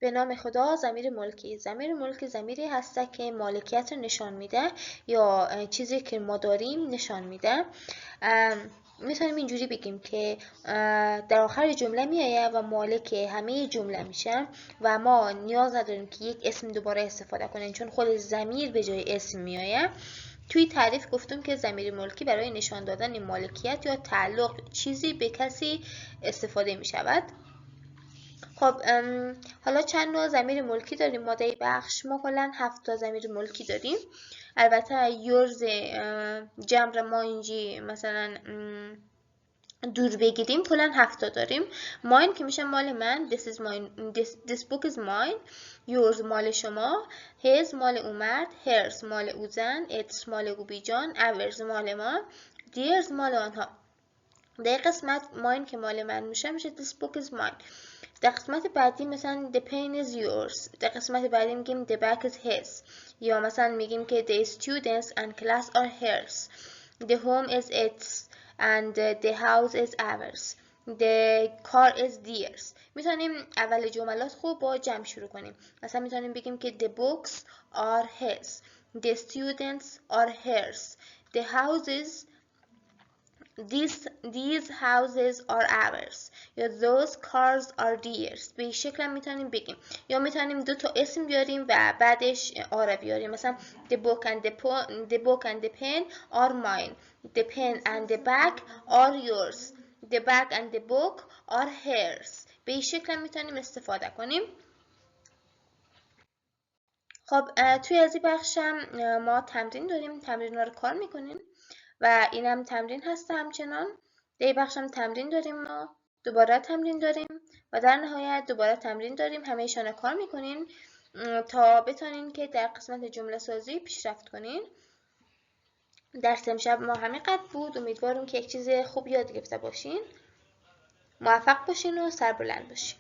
به نام خدا. ضمیر ملکی. ضمیر ملکی ضمیری هست که مالکیت رو نشان میده یا چیزی که ما داریم نشان میده. میتونیم اینجوری بگیم که در آخر جمله میآید و مالک همه جمله میشه و ما نیاز نداریم که یک اسم دوباره استفاده کنیم چون خود ضمیر به جای اسم میآید. توی تعریف گفتم که ضمیر ملکی برای نشان دادن مالکیت یا تعلق چیزی به کسی استفاده می شود. خب حالا چند نوع ضمیر ملکی داریم ما در بخش؟ ما کلا 7 تا ضمیر ملکی داریم. البته یورز جمع ما اینجی مثلا دور بگیریم کلا 7 تا داریم. ماین که میشه مال من، this is mine, this book is mine. yours مال شما، his مال او مرد، hers مال او زن، its مال او بیجان، ours مال ما، theirs مال آنها. در قسمت mine که مال من میشه this book is mine. در قسمت بعدی مثلا the pen is yours. در قسمت بعدی میگیم the bag is his. یا مثلا میگیم که the students and class are hers. the home is its and the house is ours. the car is theirs. میتونیم اول جملات خوب با جمع شروع کنیم. مثلا میتونیم بگیم که the books are his. the students are hers. the houses These houses are ours. یا those cars are theirs. به این شکل هم میتونیم بگیم. یا میتونیم دو تا اسم بیاریم و بعدش آره بیاریم. مثلا the book and the pen are mine. the pen and the bag are yours. the bag and the book are hers. به این شکل هم میتونیم استفاده کنیم. خب توی از این بخشم ما تمرین داریم. تمرین ها رو کار میکنیم و اینم تمرین هست. همچنان در بخشم تمرین داریم، ما دوباره تمرین داریم و در نهایت دوباره تمرین داریم. همه ایشان رو کار میکنین تا بتونین که در قسمت جمله سازی پیشرفت کنین. درس امشب ما همین قد بود. امیدوارم که یک چیز خوب یاد گرفته باشین. موفق باشین و سربلند باشین.